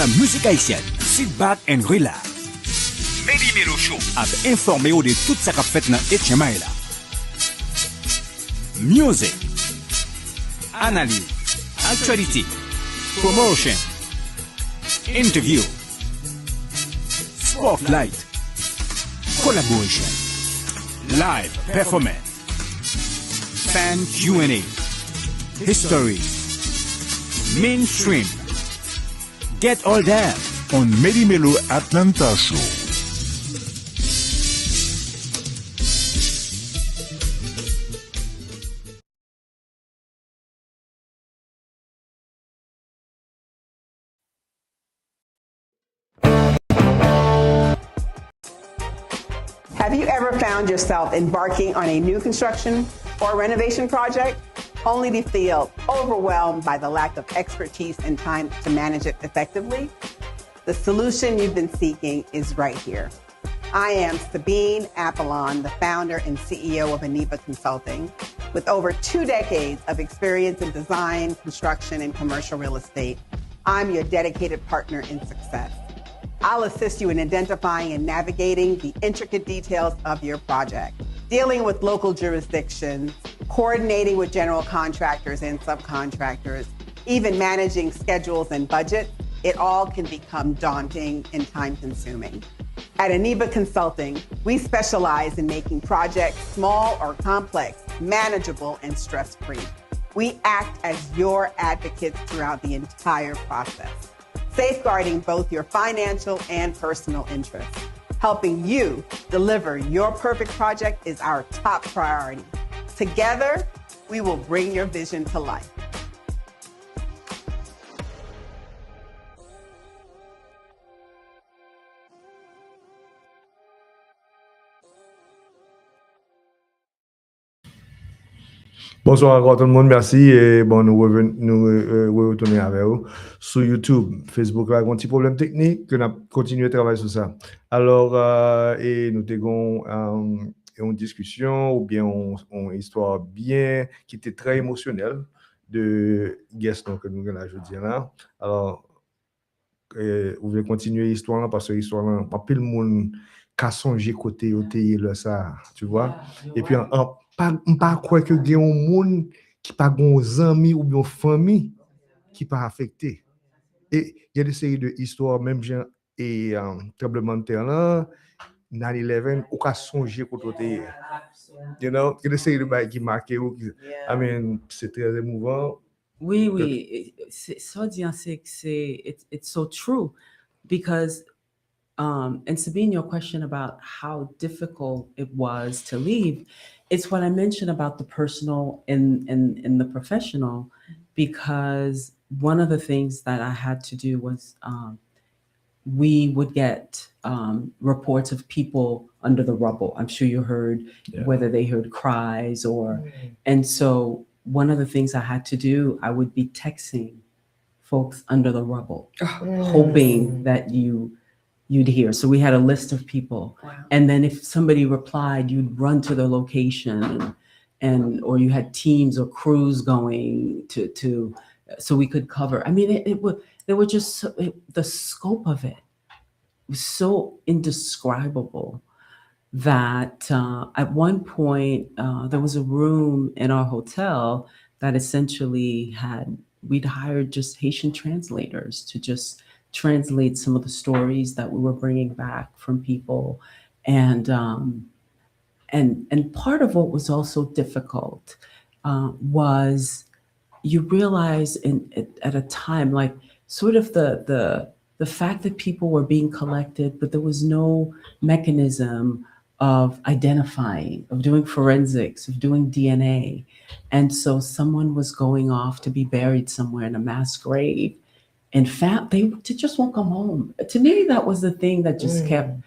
la musique haïtienne. Sit back and relax. Meli Melo Show a informé de tout ça qu'a fait dans HMI là. Music, analyse, actualité, promotion, interview, spotlight, collaboration, live performance, fan Q&A, history, mainstream. Get all that on Meli Melo Atlanta Show. Have you ever found yourself embarking on a new construction or renovation project only to feel overwhelmed by the lack of expertise and time to manage it effectively? The solution you've been seeking is right here. I am Sabine Apollon, the founder and CEO of Aniba Consulting, with over 2 decades of experience in design, construction, and commercial real estate. I'm your dedicated partner in success. I'll assist you in identifying and navigating the intricate details of your project, dealing with local jurisdictions, coordinating with general contractors and subcontractors, even managing schedules and budgets. It all can become daunting and time-consuming. At Aniba Consulting, we specialize in making projects, small or complex, manageable and stress-free. We act as your advocates throughout the entire process, safeguarding both your financial and personal interests. Helping you deliver your perfect project is our top priority. Together, we will bring your vision to life. Bonsoir encore tout le monde, merci. Et bon, nous retournons avec vous sur YouTube, Facebook. Là, un petit problème technique, que nous avons continué à travailler sur ça. Alors, et nous avons une discussion ou bien une histoire bien qui était très émotionnelle de Gaston que nous avons aujourd'hui là. Alors, vous voulez continuer l'histoire là parce que l'histoire là, pas plus le monde qui songé côté là ça, tu vois. Et puis pas quoi que il y a un monde qui pas gon amis ou bien famille qui pas affecté. Et il y a des séries de histoires même gens et tremblement de terre là 9/11 ou ka songer côté. You know, il y a des séries de bails qui marqué ou I mean, c'est très émouvant. Oui, ça dit it's so true because and Sabine, your question about how difficult it was to leave, it's what I mentioned about the personal and the professional, because one of the things that I had to do was we would get reports of people under the rubble. I'm sure you heard whether they heard cries or, and so one of the things I had to do, I would be texting folks under the rubble, hoping that you'd hear. So we had a list of people. Wow. And then if somebody replied, you'd run to the location and or you had teams or crews going to so we could cover. I mean, they were just the scope of it was so indescribable that at one point there was a room in our hotel that essentially we'd hired just Haitian translators to just translate some of the stories that we were bringing back from people, and part of what was also difficult was you realize at a time like sort of the fact that people were being collected, but there was no mechanism of identifying, of doing forensics, of doing DNA, and so someone was going off to be buried somewhere in a mass grave. In fact, they just won't come home. To me, that was the thing that just kept,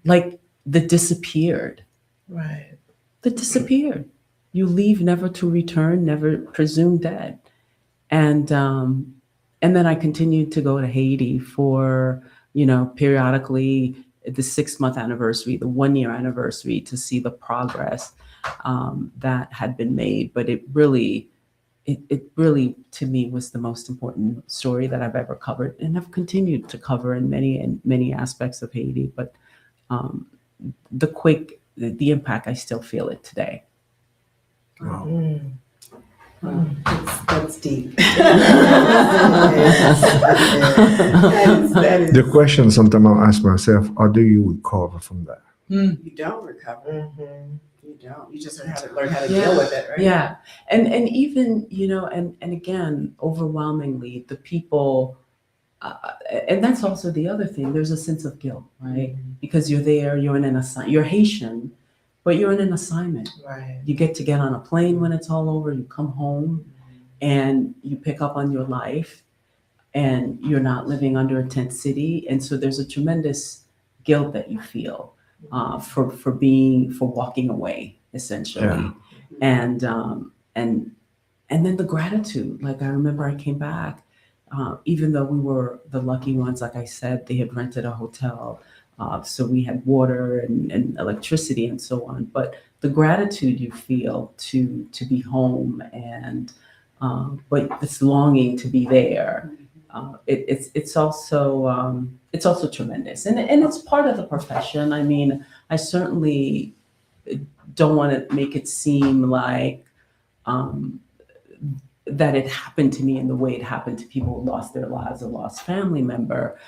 like, that disappeared. Right. That disappeared. You leave never to return, never presumed dead. And then I continued to go to Haiti for, periodically the 6-month anniversary, the 1-year anniversary to see the progress that had been made. But it it really, to me, was the most important story that I've ever covered and have continued to cover in many aspects of Haiti. But the quake, the impact, I still feel it today. Wow. That's deep. The question sometimes I ask myself, how do you recover from that? You don't recover. You don't. You just learn how to deal with it, right? Yeah. And even, and again, overwhelmingly, the people, and that's also the other thing, there's a sense of guilt, right? Because you're there, you're in an assignment, you're Haitian, but you're in an assignment. Right. You get to get on a plane when it's all over, you come home and you pick up on your life, and you're not living under a tent city. And so there's a tremendous guilt that you feel for walking away, essentially. Yeah. And then the gratitude. Like, I remember I came back, even though we were the lucky ones, like I said, they had rented a hotel, so we had water and electricity and so on. But the gratitude you feel to be home, and but this longing to be there, it's also tremendous, and it's part of the profession. I mean, I certainly don't want to make it seem like that it happened to me in the way it happened to people who lost their lives or lost family member.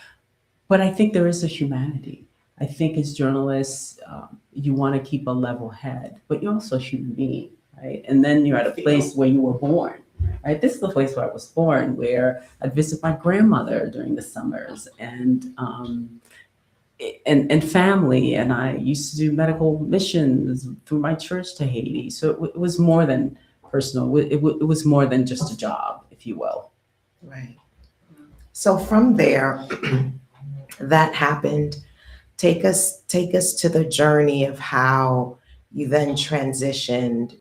But I think there is a humanity. I think as journalists, you want to keep a level head, but you're also a human being, right? And then you're at a place where you were born, right? This is the place where I was born, where I'd visit my grandmother during the summers, and family, and I used to do medical missions through my church to Haiti. So it was more than personal. It was more than just a job, if you will. Right. So from there, that happened. Take us to the journey of how you then transitioned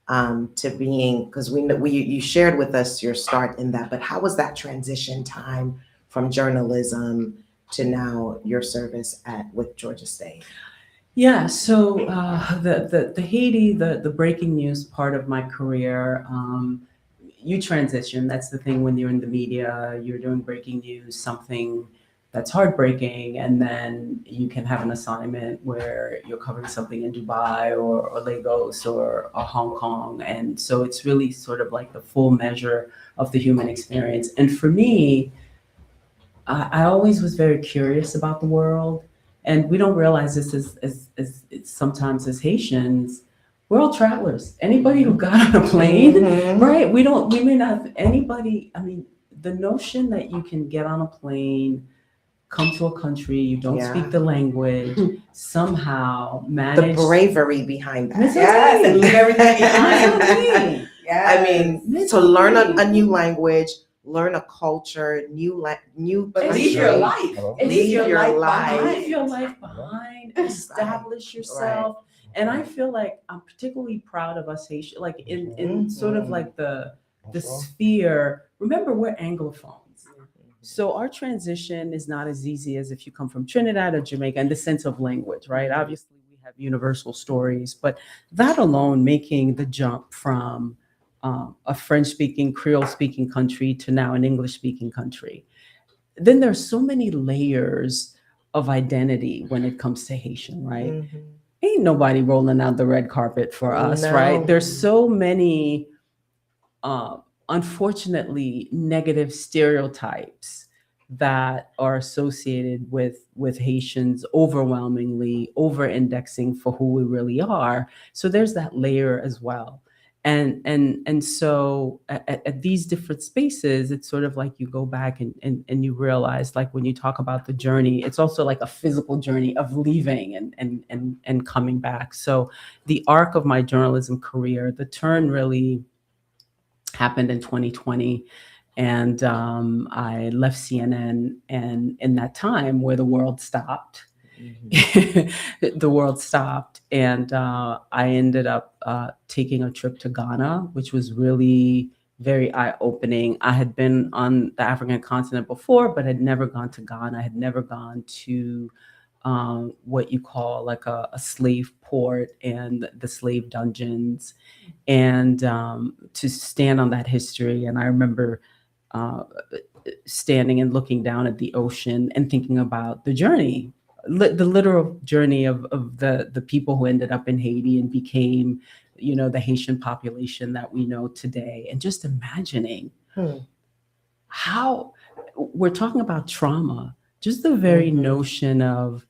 to being, because you shared with us your start in that, but how was that transition time from journalism to now your service with Georgia State? Yeah, so the Haiti, the breaking news part of my career, you transition. That's the thing when you're in the media, you're doing breaking news, something that's heartbreaking, and then you can have an assignment where you're covering something in Dubai or Lagos or Hong Kong. And so it's really sort of like the full measure of the human experience. And for me, I always was very curious about the world. And we don't realize this as sometimes as Haitians, we're all travelers. Anybody who got on a plane, right? We may not have anybody. I mean, the notion that you can get on a plane, come to a country, you don't speak the language, somehow manage. The bravery behind that. Yes, and leave everything behind. Yeah. I mean, to learn a new language, learn a culture, new But country. leave your life. Leave your life. Leave your life behind. Establish yourself. Right. And I feel like I'm particularly proud of us Haitians, like in sort of like the sphere. Remember, we're Anglophones. So our transition is not as easy as if you come from Trinidad or Jamaica in the sense of language, right? Obviously, we have universal stories, but that alone, making the jump from a French-speaking, Creole-speaking country to now an English-speaking country. Then there's so many layers of identity when it comes to Haitian, right? Ain't nobody rolling out the red carpet for us, right? There's so many, unfortunately, negative stereotypes that are associated with Haitians, overwhelmingly over-indexing for who we really are. So there's that layer as well. And so at these different spaces, it's sort of like you go back and you realize, like when you talk about the journey, it's also like a physical journey of leaving and coming back. So the arc of my journalism career, the turn really happened in 2020. And I left CNN, and in that time where the world stopped, the world stopped, and I ended up taking a trip to Ghana, which was really very eye-opening. I had been on the African continent before, but had never gone to Ghana. I had never gone to what you call like a slave port and the slave dungeons, and to stand on that history. And I remember standing and looking down at the ocean and thinking about the journey, the literal journey of the people who ended up in Haiti and became, the Haitian population that we know today. And just imagining how we're talking about trauma, just the very notion of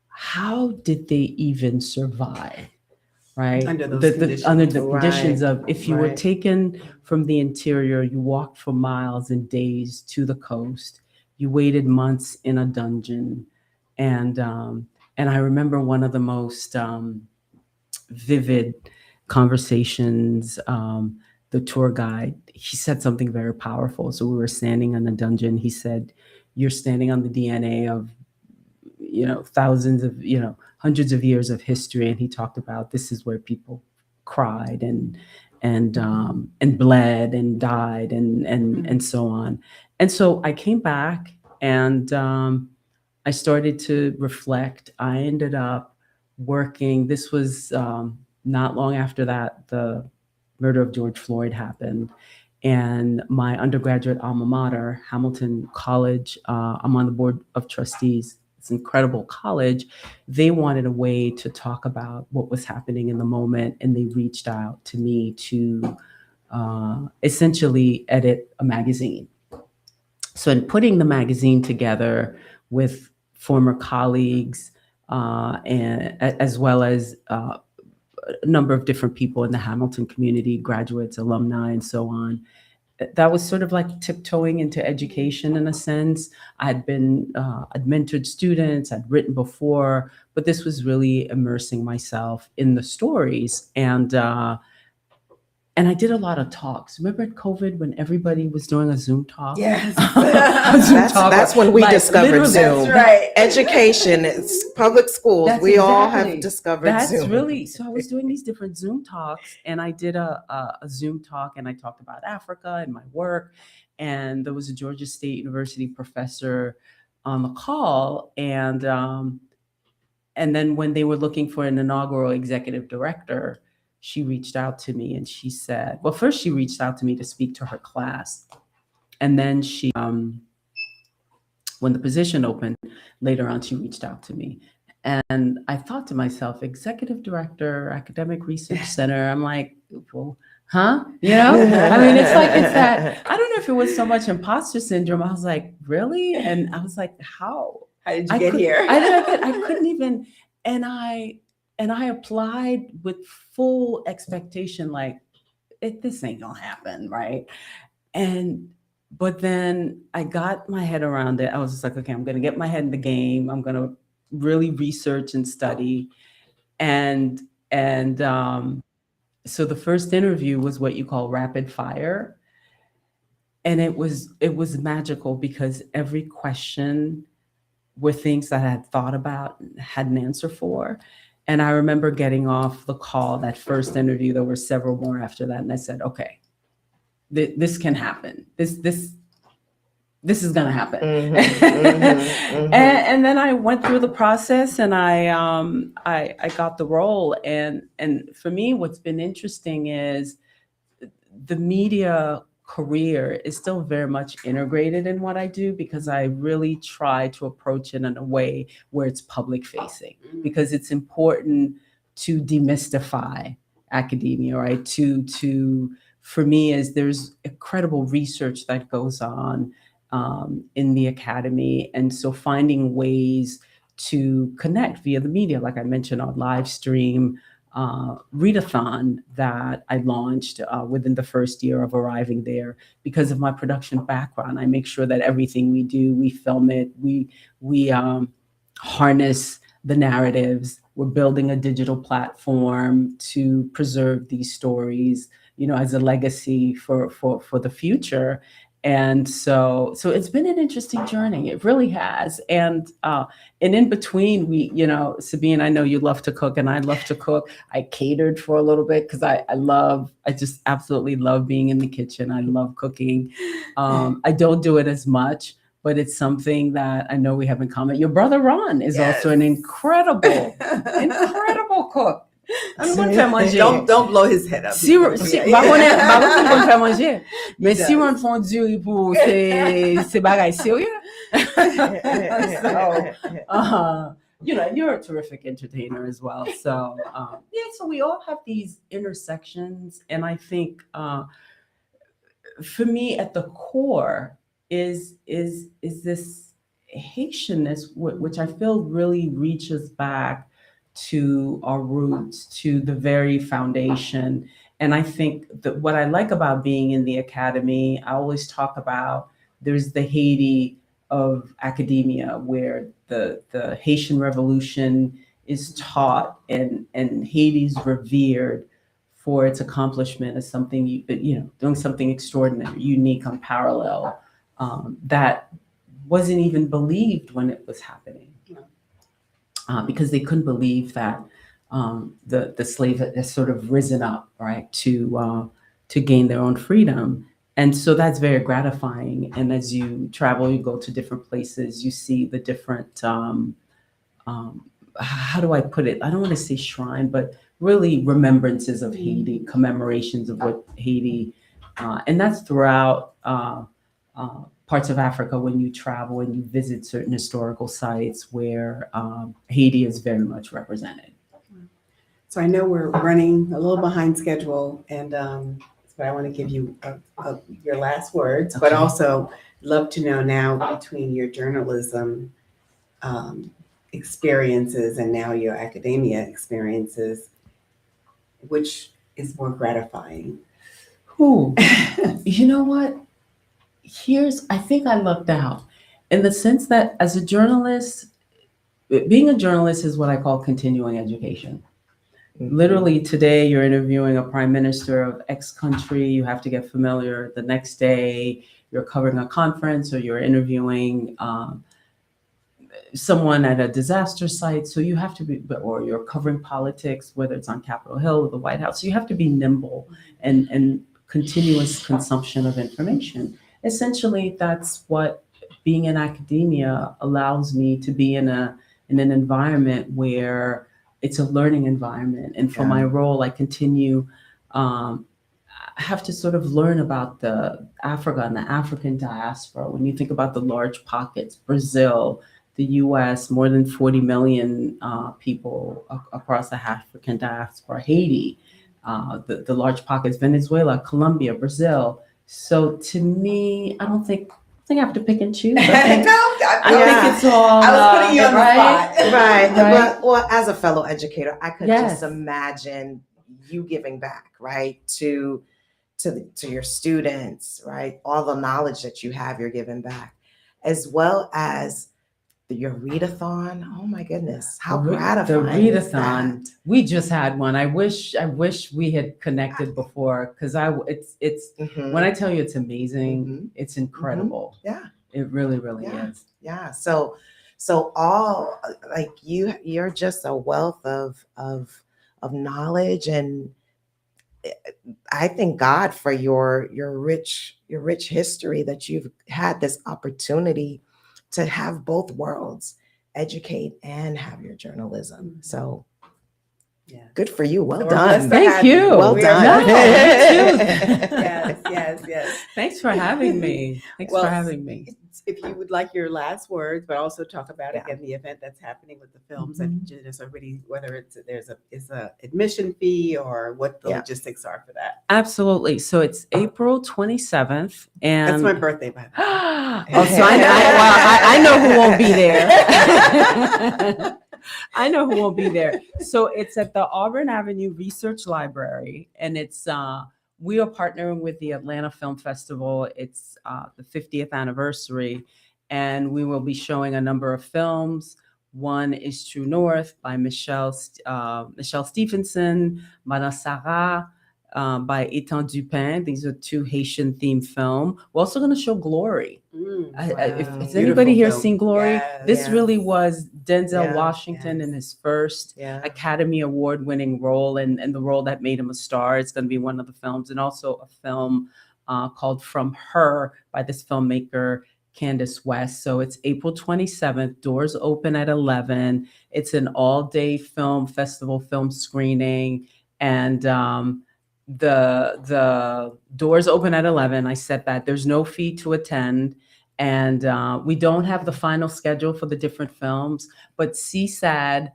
how did they even survive, right? Under those conditions. Under the Right. conditions of, if you were Right. taken from the interior, you walked for miles and days to the coast, you waited months in a dungeon. And I remember one of the most vivid conversations, the tour guide, he said something very powerful. So we were standing in a dungeon. He said, "You're standing on the DNA of, thousands of, hundreds of years of history." And he talked about, this is where people cried and bled and died and so on. And so I came back and I started to reflect. I ended up working. This was not long after that, the murder of George Floyd happened. And my undergraduate alma mater, Hamilton College, I'm on the board of trustees. It's an incredible college. They wanted a way to talk about what was happening in the moment. And they reached out to me to essentially edit a magazine. So in putting the magazine together with former colleagues, and as well as a number of different people in the Hamilton community, graduates, alumni, and so on, that was sort of like tiptoeing into education in a sense. I'd mentored students, I'd written before, but this was really immersing myself in the stories. And I did a lot of talks. Remember at COVID when everybody was doing a Zoom talk? Yes. That's when we discovered literally, Zoom. That's right. Education, it's public schools. That's We all exactly. have discovered That's Zoom. really, so I was doing these different Zoom talks, and I did a Zoom talk, and I talked about Africa and my work. And there was a Georgia State University professor on the call. And then when they were looking for an inaugural executive director, she reached out to me and she said, well, first she reached out to me to speak to her class. And then she, when the position opened, later on, she reached out to me. And I thought to myself, executive director, academic research center. I'm like, well, huh? I mean, it's that, I don't know if it was so much imposter syndrome. I was like, really? And I was like, how? How did you get here? I couldn't even, and I applied with full expectation, like, this ain't gonna happen, right? But then I got my head around it. I was just like, okay, I'm gonna get my head in the game. I'm gonna really research and study. And so the first interview was what you call rapid fire. And it was magical because every question were things that I had thought about and had an answer for. And I remember getting off the call, that first interview, there were several more after that. And I said, okay, this can happen. This is going to happen. And then I went through the process and I got the role. And for me, what's been interesting is the media career is still very much integrated in what I do, because I really try to approach it in a way where it's public facing, because it's important to demystify academia, right? For me, is there's incredible research that goes on in the academy. And so finding ways to connect via the media, like I mentioned on live stream, readathon that I launched within the first year of arriving there. Because of my production background, I make sure that everything we do, we film it, we harness the narratives. We're building a digital platform to preserve these stories, as a legacy for the future. And so it's been an interesting journey. It really has. And in between, we, Sabine, I know you love to cook and I love to cook. I catered for a little bit because I just absolutely love being in the kitchen. I love cooking. I don't do it as much, but it's something that I know we have in common. Your brother Ron is also an incredible cook. Don't blow his head up. Si Ron fait manger, mais si Ron font du riz pour c'est bagaille sérieux. So, you're a terrific entertainer as well. So, so we all have these intersections, and I think for me, at the core is this Haitianness, which I feel really reaches back to our roots, to the very foundation. And I think that what I like about being in the academy, I always talk about, there's the Haiti of academia, where the Haitian Revolution is taught, and Haiti's revered for its accomplishment as something, doing something extraordinary, unique, unparalleled, that wasn't even believed when it was happening. Because they couldn't believe that the slave has sort of risen up, right, to gain their own freedom. And so that's very gratifying. And as you travel, you go to different places, you see the different, how do I put it? I don't want to say shrine, but really remembrances of Haiti, commemorations of what Haiti, and that's throughout parts of Africa. When you travel and you visit certain historical sites where Haiti is very much represented. So I know we're running a little behind schedule, and but I want to give you your last words, but also love to know now, between your journalism experiences and now your academia experiences, which is more gratifying? You know what? I think I lucked out in the sense that as a journalist, being a journalist is what I call continuing education. Literally today, you're interviewing a prime minister of X country. You have to get familiar. The next day, you're covering a conference, or you're interviewing someone at a disaster site. So you have to be, or you're covering politics, whether it's on Capitol Hill or the White House. So you have to be nimble and continuous consumption of information. Essentially, that's what being in academia allows me to be in an environment where it's a learning environment. And for my role, I continue, I have to sort of learn about the Africa and the African diaspora. When you think about the large pockets, Brazil, the US, more than 40 million people across the African diaspora, Haiti, the large pockets, Venezuela, Colombia, Brazil. So to me, I think I have to pick and choose. I think it's all. I was putting you on the spot. Right. But, well, as a fellow educator, I could just imagine you giving back, right, to your students, right? All the knowledge that you have, you're giving back, as well as your readathon. Oh my goodness, how gratifying! The readathon. We just had one. I wish we had connected before, because it's when I tell you it's amazing, it's incredible. Yeah, it really is. Yeah. So all, like, you're just a wealth of knowledge, and I thank God for your rich history, that you've had this opportunity to have both worlds, educate and have your journalism. So good for you. Well done. Thank you. Well done. Yes. Thanks for having me. Thanks for having me. If you would like your last words, but also talk about again the event that's happening with the films, and just already, whether there's a admission fee or what the logistics are for that. Absolutely. So it's April 27th, and that's my birthday, by the way. So I know who won't be there. I know who won't be there. So it's at the Auburn Avenue Research Library, and it's we are partnering with the Atlanta Film Festival. It's the 50th anniversary, and we will be showing a number of films. One is True North by Michelle Stephenson, Madame Sarah by Etan Dupin. These are two Haitian themed films. We're also going to show Glory. Has anybody here seen Glory? This really was Denzel Washington in his first Academy Award winning role, and the role that made him a star. It's going to be one of the films, and also a film called From Her by this filmmaker Candace West. So it's April 27th. Doors open at 11. It's an all-day film festival, film screening, and the doors open at 11. I said that there's no fee to attend, and we don't have the final schedule for the different films, but csad.gsu.edu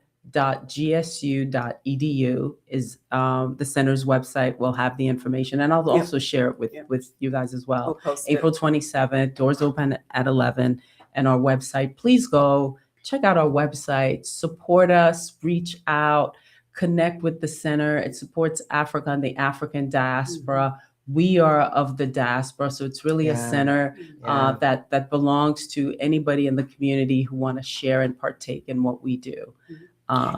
is the center's website. We'll have the information, and I'll also share it with you guys as well. We'll post April 27th, doors open at 11, and our website. Please go check out our website, support us, reach out, connect with the center. It supports Africa and the African diaspora. We are of the diaspora, so it's really a center that belongs to anybody in the community who want to share and partake in what we do.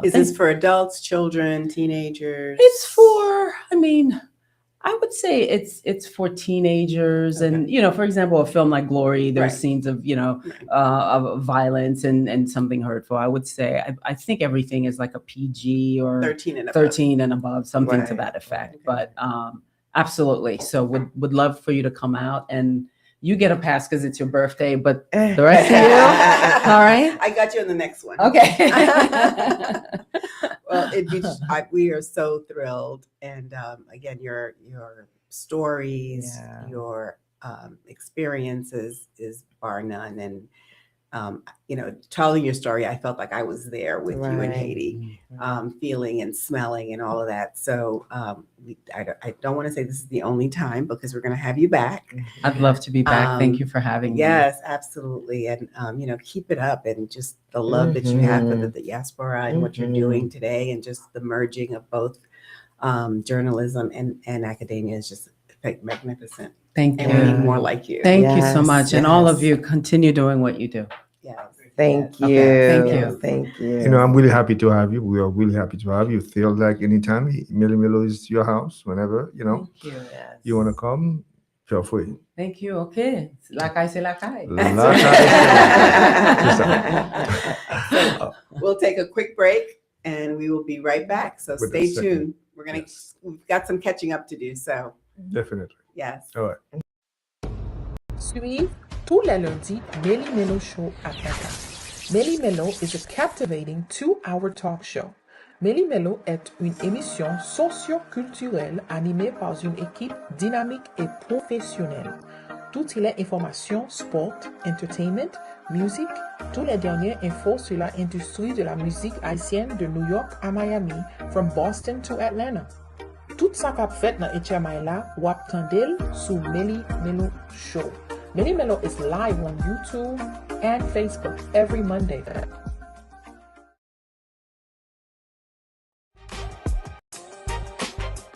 Is this for adults, children, teenagers? It's for, I would say it's for teenagers. Okay. And, for example, a film like Glory, there's Right. scenes of, of violence and something hurtful. I would say, I think everything is like a PG or 13 and above. 13 and above, something to Right. that effect. Okay. But absolutely. So would love for you to come out, and you get a pass because it's your birthday, but the rest of you, all right? I got you on the next one. Okay. Well, we are so thrilled, and again, your stories, your experiences is bar none, and telling your story, I felt like I was there with you in Haiti, feeling and smelling and all of that. So I don't want to say this is the only time, because we're going to have you back. I'd love to be back. Thank you for having me. Yes, absolutely. And, keep it up, and just the love that you have for the diaspora and what you're doing today, and just the merging of both journalism and academia is just magnificent. Thank And we need you. more like you. Thank you so Yes, much. And all of yes. you, continue doing what you do. Yes. Thank you. Okay, thank you. Thank you. I'm really happy to have you. We are really happy to have you. Feel like anytime Meli Melo is your house, whenever, Thank you. you want to come, feel free. Thank you. Okay. La caille, c'est la caille. We'll take a quick break, and we will be right back. So With stay the second. tuned. We've got some catching up to do. So Definitely. yes. All right. Suivez tous les lundis Meli Melo Show à 20h. Meli Melo is a captivating 2-hour talk show. Meli Melo est une émission socio-culturelle animée par une équipe dynamique et professionnelle. Toutes les informations, sport, entertainment, musique, toutes les dernières infos sur l'industrie de la musique haïtienne de New York à Miami, from Boston to Atlanta. Tout ça qu'a fait dans HMI là, wap tandel sous Meli Melo Show. Meli Melo is live on YouTube and Facebook every Monday.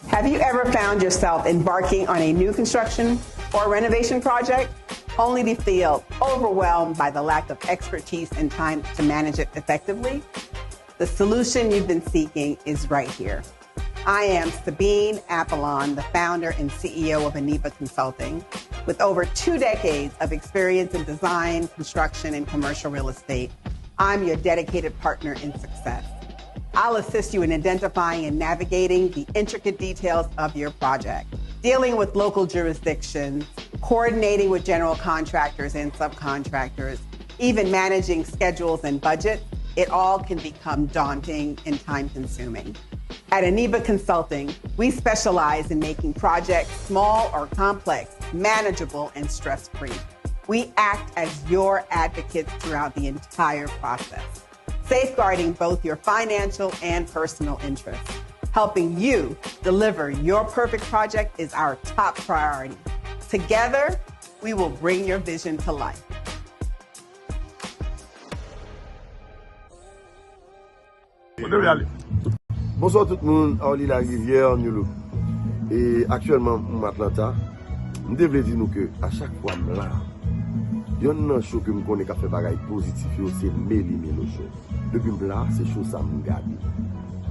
Have you ever found yourself embarking on a new construction or renovation project, only to feel overwhelmed by the lack of expertise and time to manage it effectively? The solution you've been seeking is right here. I am Sabine Apollon, the founder and CEO of Aniba Consulting, with over 2 decades of experience in design, construction, and commercial real estate. I'm your dedicated partner in success. I'll assist you in identifying and navigating the intricate details of your project, dealing with local jurisdictions, coordinating with general contractors and subcontractors, even managing schedules and budgets. It all can become daunting and time-consuming. At Aniba Consulting, we specialize in making projects, small or complex, manageable and stress-free. We act as your advocates throughout the entire process, safeguarding both your financial and personal interests. Helping you deliver your perfect project is our top priority. Together, we will bring your vision to life. Bonsoir tout le monde, Orly la Rivière, New Et actuellement, en Atlanta, je devrais dire que à chaque fois, là, il y a un show que je connais qui a fait des positif, c'est Meli Melo Show. Depuis là, c'est show ça me garde.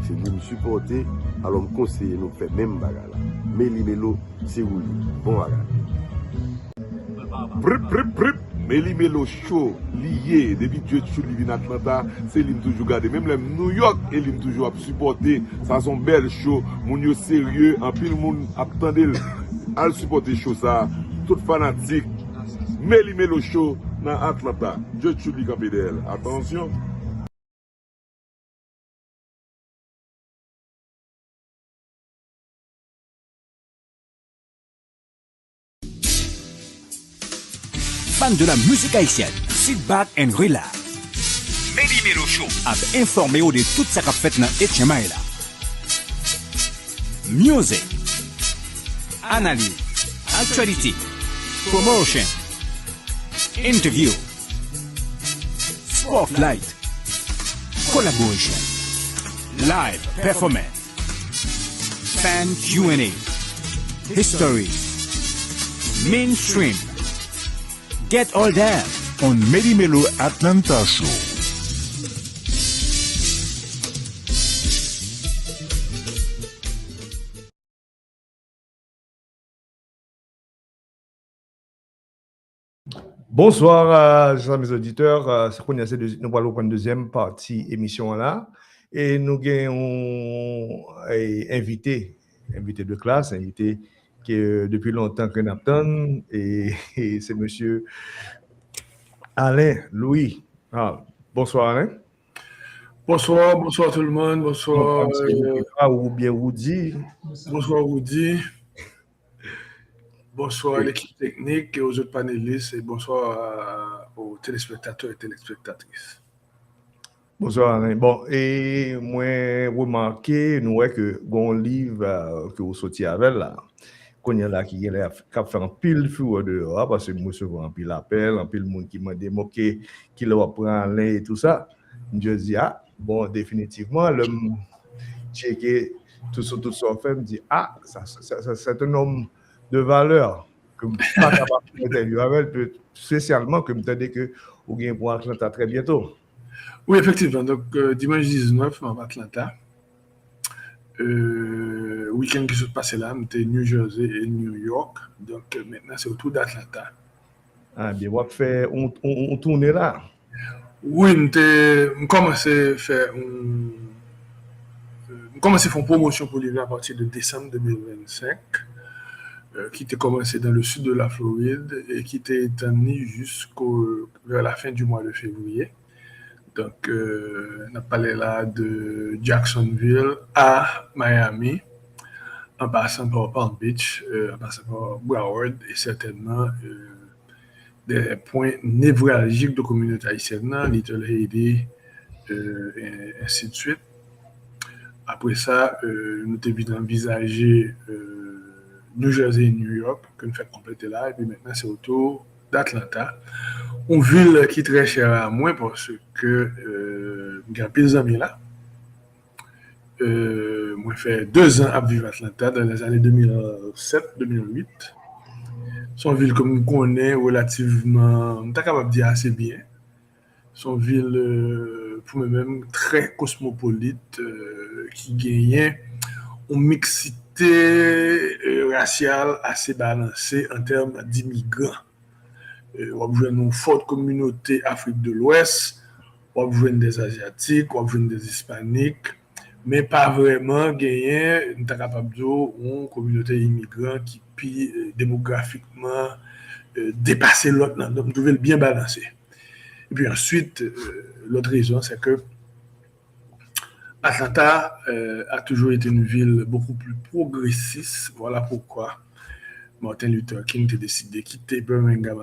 C'est lui me supporter, alors me conseiller nous faire même bagarre là. Meli Melo, c'est où bon bagarre. Meli Melo Show, lié, depuis que je suis venu à Atlanta, c'est lui toujours gardé. Même le New York, et lui toujours supporté. Ça son bel show, mon yo sérieux, en pile moun attendait à supporter show ça. Tout fanatique, Meli Melo Show, dans Atlanta. Dieu tue lui campé d'elle. Attention. Fan de la musique haïtienne, sit back and relax. Meli Melo Show a informé de tout ça qu'a fait dans HMI là. Music, analyse, actualité, promotion, interview, spotlight, collaboration, live performance, fan Q&A, history, mainstream. Get all that on Meli Melo Atlanta Show. Bonsoir, chers mes auditeurs. Nous allons prendre deuxième partie émission là. Et nous avons invité de classe, invité que depuis longtemps que nous attendons. Et c'est monsieur Alain Louis. Bonsoir Alain. Bonsoir tout le monde. Bonsoir. Ou bien Woody. Bonsoir Woody. Bonsoir à l'équipe technique et aux autres panélistes et bonsoir aux téléspectateurs et téléspectatrices. Bonsoir Alain. Bon, et moi, remarqué, nous voyons que bon livre que vous sortiez avec là, qu'on y a là qui a fait un pile fou dehors, parce que moi, souvent, un pile appel, un pile monde qui m'a démoqué, qui le reprend Alain et tout ça. Je dis, bon, définitivement, le checker tout ça fait, me dit, ça, c'est un homme de valeur que je ne suis pas capable d'interviewer avec, spécialement que je me dis que vous gagnez pour Atlanta très bientôt. Oui, effectivement. Donc, dimanche 19, en Atlanta. Week-end qui se passait là, j'étais New Jersey et New York. Donc, maintenant, c'est autour d'Atlanta. Bien, on tourne là. Oui, je commençais à faire une promotion pour livre à partir de décembre 2025. Qui était commencé dans le sud de la Floride et qui était étendu vers la fin du mois de février. Donc, on a parlé là de Jacksonville à Miami, en passant par Palm Beach, en passant par Broward et certainement des points névralgiques de la communauté haïtienne, Little Haiti, et ainsi de suite. Après ça, nous avons envisagé New Jersey et New York, que nous faisons compléter là, et puis maintenant c'est autour d'Atlanta. Une ville qui est très chère à moi parce que j'ai plusieurs amis là. Moi, j'ai fait 2 ans à vivre à Atlanta dans les années 2007-2008. C'est une ville que je connais relativement, je suis capable de dire assez bien. C'est une ville, pour moi-même, très cosmopolite, qui gagne une mixité raciale assez balancée en termes d'immigrants. On a une forte communauté Afrique de l'Ouest, on a des Asiatiques, on a des Hispaniques, mais pas vraiment gagné, on est capable de dire une communauté immigrante qui peut démographiquement dépasser l'autre, donc on devait le bien balancer. Et puis ensuite, l'autre raison, c'est que Atlanta a toujours été une ville beaucoup plus progressiste. Voilà pourquoi Martin Luther King a décidé de quitter Birmingham,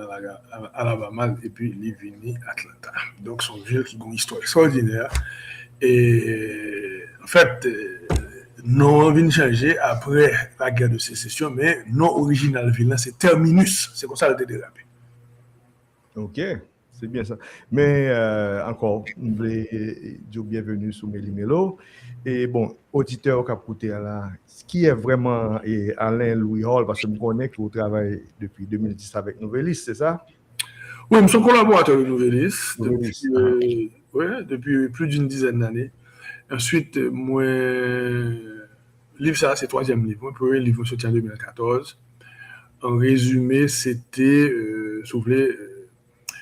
Alabama, et puis il est venu à Atlanta. Donc, c'est une ville qui a une histoire extraordinaire. Et en fait, non vient changer après la guerre de sécession, mais non original ville, c'est terminus. C'est comme ça que le dérapé. OK. C'est bien ça. Mais encore, je voulais dire bienvenue sur Meli Melo. Et bon, auditeur qui a écouté là, ce qui est vraiment Alain Louis Hall, parce que je connais que vous travaillez depuis 2010 avec Nouvelliste, c'est ça? Oui, je suis collaborateur de Nouvelliste depuis plus d'une dizaine d'années. Ensuite, moi, livre ça, c'est 3e livre. Mon premier livre sorti en 2014. En résumé, c'était, si vous voulez,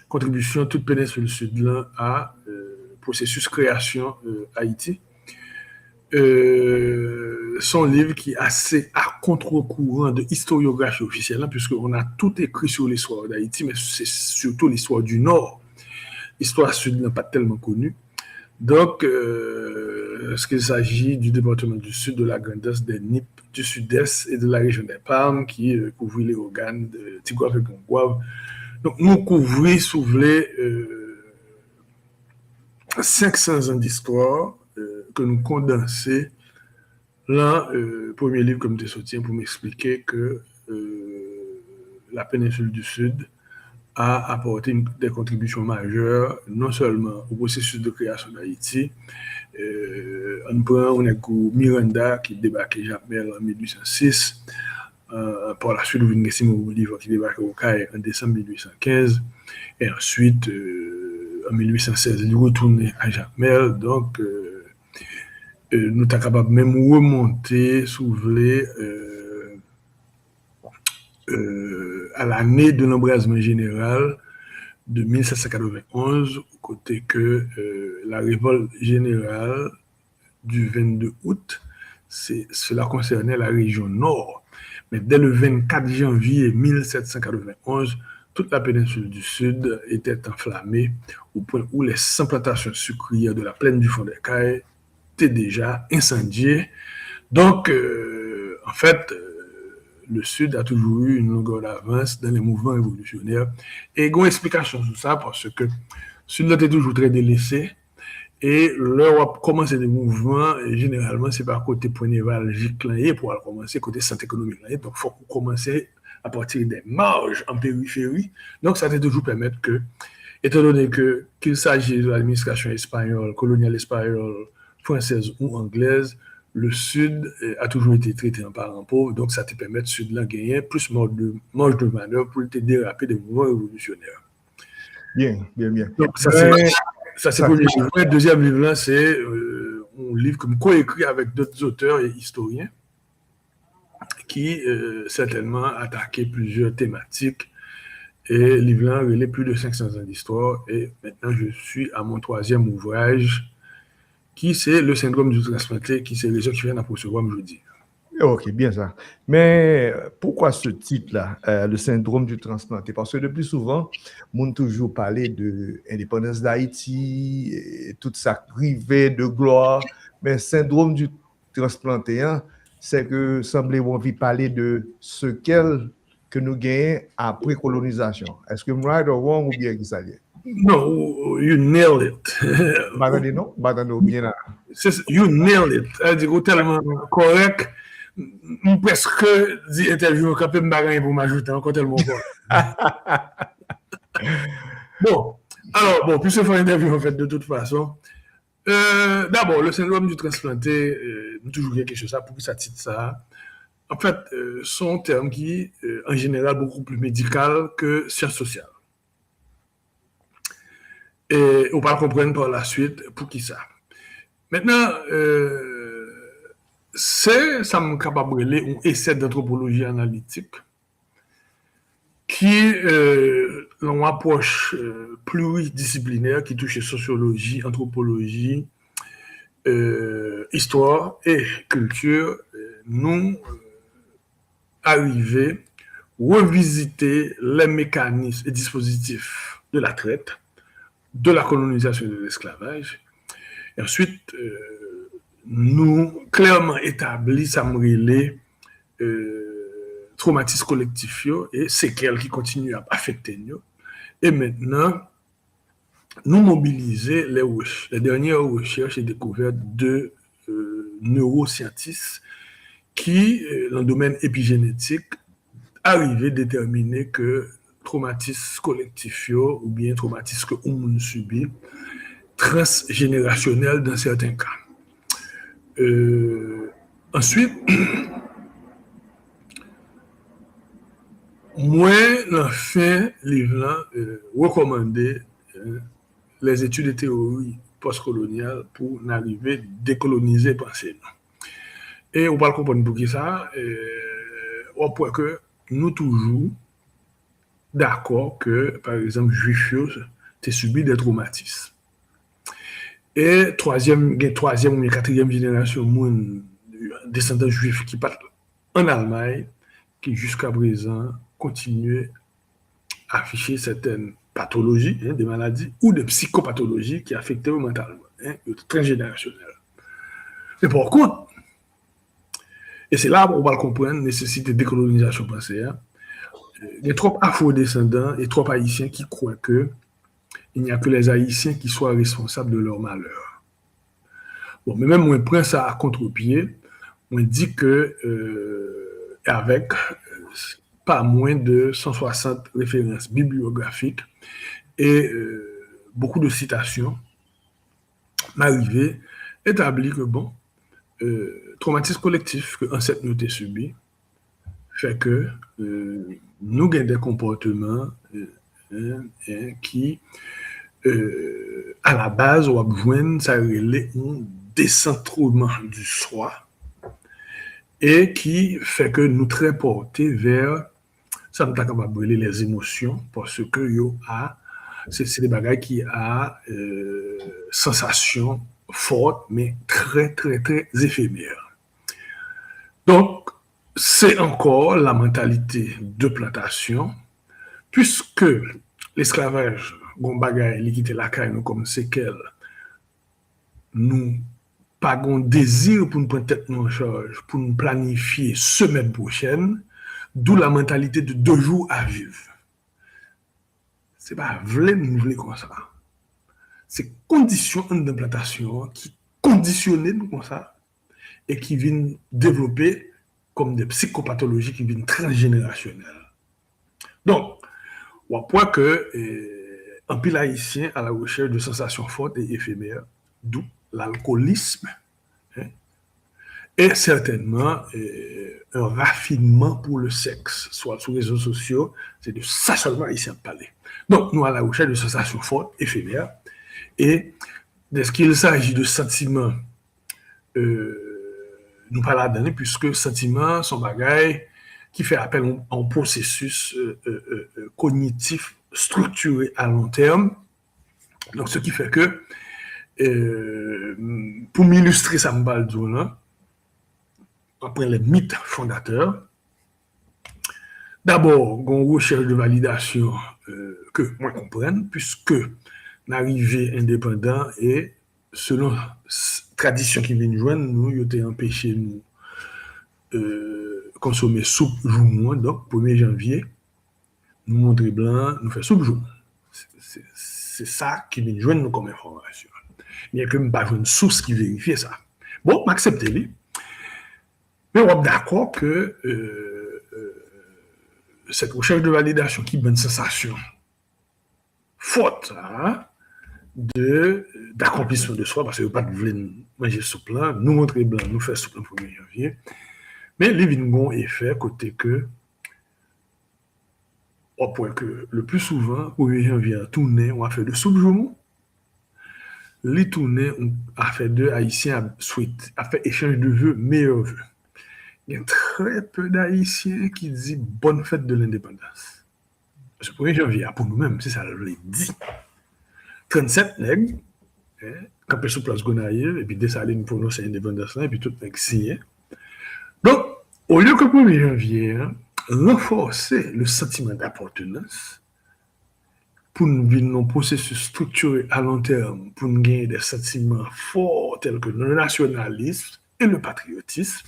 contribution toute péninsule sud à processus création Haïti. son livre qui est assez à contre-courant de historiographie officielle, hein, puisqu'on a tout écrit sur l'histoire d'Haïti, mais c'est surtout l'histoire du Nord. L'histoire sud n'est pas tellement connue. Donc, ce qu'il s'agit du département du sud, de la Grande-Est, des Nippes, du sud-est et de la région des Palmes, qui couvrit les organes de Tigouave et Gongouave. Donc, nous couvrons, si vous voulez, 500 ans d'histoire que nous condensons dans le premier livre comme des soutiens pour m'expliquer que la péninsule du Sud a apporté des contributions majeures, non seulement au processus de création d'Haïti. On a Miranda qui débarquait Japmel en 1806. Par la suite, Simon Bolivar qui débarque au Caire en décembre 1815. Et ensuite, en 1816, il retourne à Japmel. Donc, nous sommes capables même de remonter, si vous voulez, à l'année de l'embrasement général de 1791, côté que la révolte générale du 22 août, cela concernait la région nord. Mais dès le 24 janvier 1791, toute la péninsule du Sud était enflammée au point où les 100 plantations sucrières de la plaine du fond des Cailles étaient déjà incendiées. Donc, en fait, le Sud a toujours eu une longueur d'avance dans les mouvements révolutionnaires. Et il y a une explication sur ça parce que le Sud était toujours très délaissé. Et là, on a commencé des mouvements, et généralement, c'est par côté point névralgique là, pour commencer côté santé économique là. Donc, il faut commencer à partir des marges en périphérie. Donc, ça va toujours permettre que, étant donné qu'il s'agit de l'administration espagnole, coloniale espagnole, française ou anglaise, le Sud a toujours été traité en parent pauvre, donc ça te permet de Sud-là gagner plus marge de manœuvre pour te déraper des mouvements révolutionnaires. Bien. Donc, ça c'est le premier livre. Le deuxième livre-là, c'est un livre comme coécrit avec d'autres auteurs et historiens qui certainement attaquaient plusieurs thématiques. Et le livre-là relève plus de 500 ans d'histoire. Et maintenant, je suis à mon troisième ouvrage, qui c'est le syndrome du transplanté, qui c'est les gens qui viennent à recevoir jeudi. Ok, bien ça. Mais pourquoi ce titre-là, le syndrome du transplanté? Parce que le plus souvent, on toujours parlé de l'indépendance d'Haïti, et toute sa privée de gloire, mais syndrome du transplanté, hein, c'est que semblez-vous parler de ce que nous gagnons après colonisation. Est-ce que je right or wrong ou bien qui ça vient? No, you nailed it. Bien. You nailed it. C'est tellement correct. Presque dit interview quand même bagarre pour m'ajouter encore tellement bon. Alors, puisque faire une interview en fait de toute façon, d'abord le syndrome du transplanté, toujours quelque chose ça pour que ça titre ça. En fait, sont un terme qui en général beaucoup plus médical que science sociale. Et on va comprendre par la suite pour qui ça. Maintenant, ça me capable de un essai d'anthropologie analytique qui une approche pluridisciplinaire qui touche sociologie, anthropologie, histoire et culture, nous arriver revisiter les mécanismes et dispositifs de la traite, de la colonisation et de l'esclavage. Et ensuite, nous clairement établi ça me relait traumatisme collectif et séquelles qui continuent à affecter nous. Et maintenant, nous mobiliser les dernières recherches et découvertes de neuroscientistes qui, dans le domaine épigénétique, arrivaient à déterminer que traumatisme collectif ou bien traumatisme que on subit transgénérationnel dans certains cas. Ensuite, moi, la fin livre recommander les études de théorie postcoloniale pour n'arriver à décoloniser pensée. Et on va comprendre pour qui ça, au point que nous toujours d'accord que, par exemple, juifs ont subi des traumatismes. Et troisième ou quatrième génération, moun, descendants juifs qui partent en Allemagne, qui jusqu'à présent continuent à afficher certaines pathologies, des maladies ou des psychopathologies qui affectent mentalement, très générationnel. Mais par contre, et c'est là où on va le comprendre, nécessité de décolonisation pensée, il y a trop afro-descendants et trop haïtiens qui croient que il n'y a que les haïtiens qui soient responsables de leur malheur. Bon, mais même moi, je prends ça à contre-pied, on dit que avec pas moins de 160 références bibliographiques et beaucoup de citations, m'arrivé établi que bon, traumatisme collectif que ancêtres nous ont subi fait que nous avons des comportements qui, à la base, ont besoin ça relève un décentrement du soi et qui fait que nous très portés vers ça nous capable brûler les émotions parce que c'est des bagages qui a sensation forte mais très très très éphémère. Donc c'est encore la mentalité de plantation puisque l'esclavage gon bagay li kite la caille nous comme séquelle nous pas gon désir pour nous prendre tête nous en charge pour nous planifier semaine prochaine. D'où la mentalité de 2 jours à vivre. C'est pas vrai nous voulons comme ça. C'est conditions d'implantation qui conditionnent nous comme ça et qui viennent développer comme des psychopathologies qui viennent transgénérationnelles. Donc, on voit que un pile haïtien à la recherche de sensations fortes et éphémères, d'où l'alcoolisme, et certainement un raffinement pour le sexe, soit sur les réseaux sociaux, c'est de ça seulement ici à parler. Donc, nous à la recherche de sensations fortes, éphémères, et est-ce qu'il s'agit de sentiments, nous pas la donner, puisque sentiments sont bagailles qui fait appel à un processus cognitif structuré à long terme. Donc, ce qui fait que, pour m'illustrer ça, après les mythes fondateurs, d'abord, une recherche de validation que moi comprenne, puisque l'arrivée indépendant et selon la tradition qui vient de joindre, nous, il était empêché nous consommer soupe jour, donc 1er janvier, nous montrer blanc, nous faire soupe jour. C'est ça qui vient de joindre nous comme information. Il n'y a que même pas une source qui vérifie ça. Bon, m'acceptez-les. Mais on est d'accord que cette recherche de validation qui donne une sensation forte d'accomplissement de soi, parce que pas de vouloir manger soupe là, nous montrer blanc, nous faire soupe le 1er janvier. Mais les vingons effet côté que au point que le plus souvent, 1er janvier, tourner, on a fait de soupe jour. Les tournées, on a fait de Haïtiens a fait échange de vœux, meilleurs vœux. Il y a très peu d'Haïtiens qui disent bonne fête de l'indépendance. Parce que 1er janvier, pour nous-mêmes, c'est ça, je l'ai dit. 37 nègres, campés sur place Gonaïve, et puis Dessalines pour nous, c'est l'indépendance, et puis tout le monde signé. Donc, au lieu que 1er janvier, renforcer le sentiment d'appartenance, pour nous vivre un processus structuré à long terme, pour nous gagner des sentiments forts tels que le nationalisme et le patriotisme,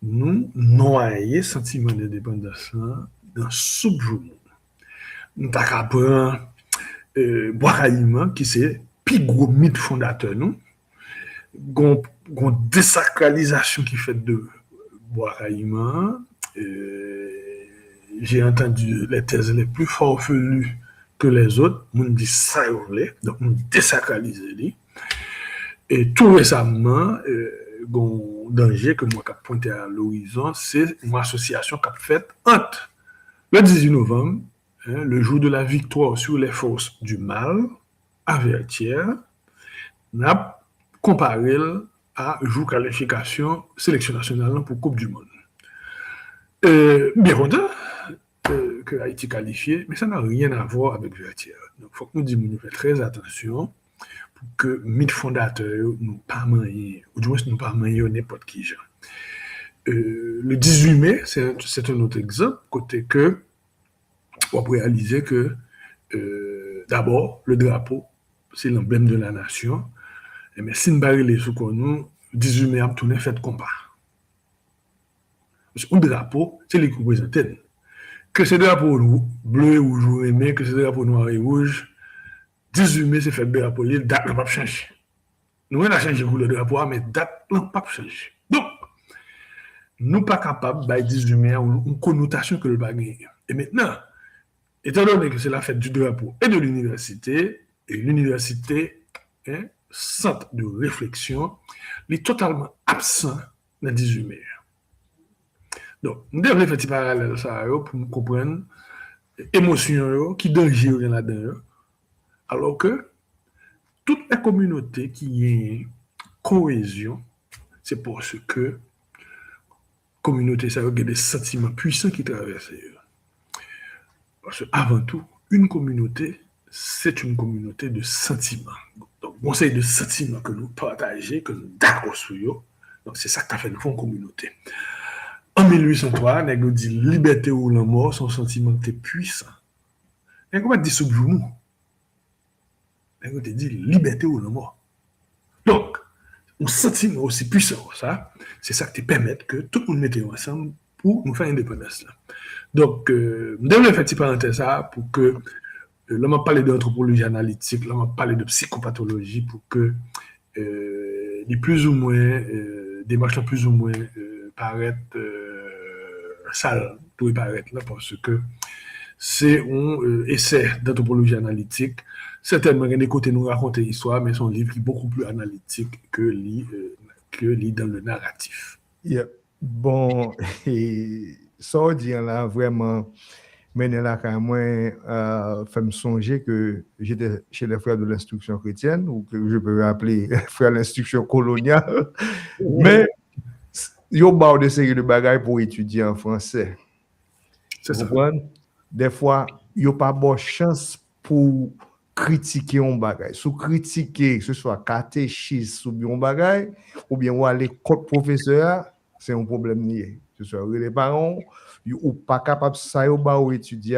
nous noyer sentiment d'indépendance dans soupe jour. Nous avons Boiraillement qui c'est plus gros mythe fondateur nous, gon désacralisation qui fait de Boiraillement. J'ai entendu les thèses les plus farfelues que les autres. On dit ça, donc on désacralise les. Et tout récemment, un danger que moi qui pointé à l'horizon, c'est une association qui a fait entre le 18 novembre, le jour de la victoire sur les forces du mal, à Vertières, n'a comparé à jour qualification sélection nationale pour Coupe du Monde. Bien content que Haïti qualifié, mais ça n'a rien à voir avec Vertières. Donc, il faut que nous disions, nous faisons très attention pour que mythe fondateur nous pas manier, ou du moins nous pas manier n'importe qui genre. Le 18 mai, c'est un autre exemple, côté que on peut réaliser que d'abord, le drapeau, c'est l'emblème de la nation. Mais si nous barrons les sous nous, 18 mai, on a fait combat. Parce que le drapeau, c'est les qui représentent. Que ce drapeau bleu ou rouge aimé, que ce drapeau noir et rouge, 18 mai, c'est fait le drapeau, la date n'a pas changé. Nous, on a changé pour le drapeau, mais la date n'a pas changé. Donc, nous ne sommes pas capables de 18 mai une connotation que le bagage. Et maintenant, étant donné que c'est la fête du drapeau et de l'université, et l'université, centre de réflexion, est totalement absent dans 18 mai. Donc, nous devons faire des parallèles ça pour comprendre l'émotion qui danger là-dedans. Alors que toute la communauté qui est cohésion, c'est parce que communauté, ça a des sentiments puissants qui traversent. Parce qu'avant tout, une communauté, c'est une communauté de sentiments. Donc, conseil de sentiments que nous partageons, que nous d'accord sur eux. Donc, c'est ça qui a fait nous une communauté. En 1803, on a dit liberté ou la mort, son sentiment était puissant. Et comment dit sous nous? On a dit liberté ou la mort. Donc, un sentiment aussi puissant, ça, c'est ça qui permet que tout le monde mette ensemble pour nous faire indépendance. Là. Donc, je devrais faire une parenthèse ça pour que là, on parle d'anthropologie analytique, là, on parle de psychopathologie pour que les plus ou moins, des marches plus ou moins paraître sale pour y paraître là, parce que c'est un essai d'anthropologie analytique. Certainement, il y a des côtés nous raconter l'histoire, mais c'est un livre qui est beaucoup plus analytique que dans le narratif. Yeah. Bon, et ça on dit là vraiment, mais là quand moi, fait me songer que j'étais chez les frères de l'instruction chrétienne, ou que je peux appeler frères de l'instruction coloniale, mais il y a des séries de bagages pour étudier en français. C'est ça. Des fois, il n'y a pas bonne chance pour critiquer un bagage. Si critiquer, que ce soit catéchisme ou bien un bagage, ou bien aller contre professeur, c'est un problème lié. Que ce soit les parents, ou pas capable de ça, ou étudier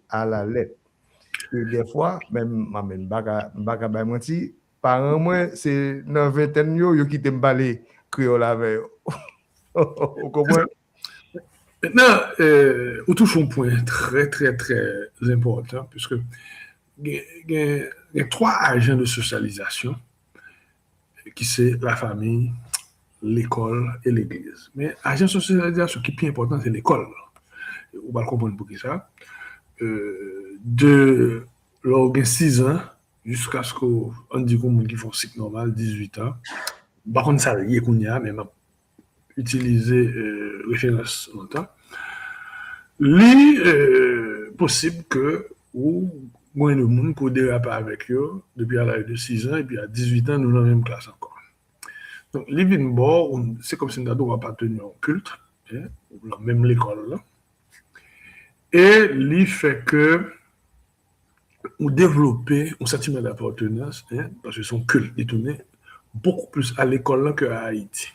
à la lettre. Et des fois, même, parents, moi, c'est dans 20 ans, ils quittent me créole avec vous comprenez? Maintenant, on touche un point très, très, très important, puisque il y a 3 agents de socialisation, qui c'est la famille, l'école et l'église. Mais agent de socialisation qui est plus important, c'est l'école. On va comprendre pour qui ça. De l'organe 6 ans jusqu'à ce qu'on dit qu'on qui font cycle normal, 18 ans. Par contre, ça y est qu'on y a, mais utiliser référence longtemps. Possible que ou moins de monde pour déraper avec eux depuis à l'âge de 6 ans et puis à 18 ans nous dans la même classe encore. Donc living bord, c'est comme si nous avons appartenu au culte, ou même l'école là. Et lui fait que on développer un sentiment d'appartenance, parce que son culte est tourné beaucoup plus à l'école qu'à Haïti.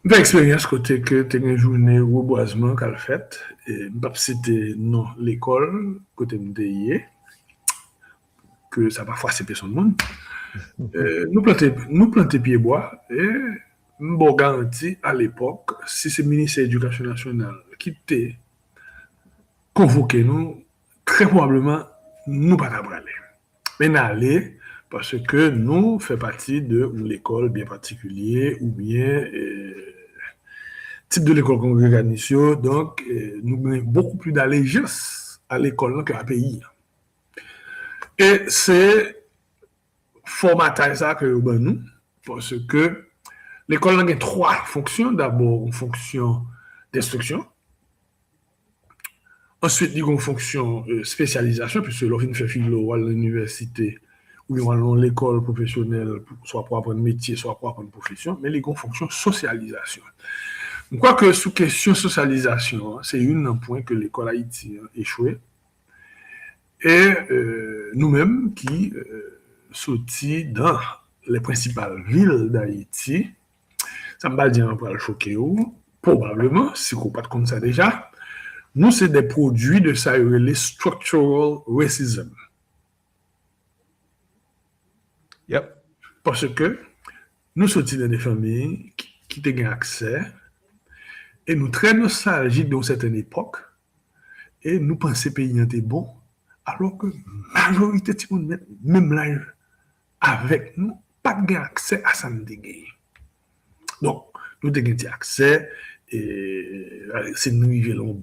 Une expérience côté que tu as une journée reboisement qu'elle fait, et je ne citer non l'école, côté MDI, que ça va faire personne de monde. Nous planter pieds bois, et nous garantie à l'époque, si c'est le ministère de l'Éducation nationale qui t'a convoqué, nous, très probablement, nous pas aller. Mais n'aller, parce que nous faisons partie de l'école bien particulière, ou bien type de l'école congrégation, donc nous avons beaucoup plus d'allégeance à l'école qu'à pays. Et c'est formatage ça que nous, parce que l'école a 3 fonctions. D'abord, une fonction d'instruction. Ensuite, il y a une fonction spécialisation, puisque l'on fait philo à l'université ou à l'école professionnelle, soit pour apprendre métier, soit pour apprendre profession, mais il y a une fonction socialisation. Je crois que sous question socialisation, c'est un point que l'école Haïti a échoué. Et nous-mêmes qui sortis dans les principales villes d'Haïti, ça ne va pas dire qu'on va le choquer, probablement, si vous n'avez pas comme ça déjà, nous, c'est des produits de ça, les structural racism. Yep. Parce que nous sortis dans des familles qui ont accès et nous très nostalgiques d'une certaine époque et nous pensons que le pays était bon, alors que la majorité de monde, même là, avec nous, pas de accès à ça. Donc, nous avons accès et c'est nous qui vivons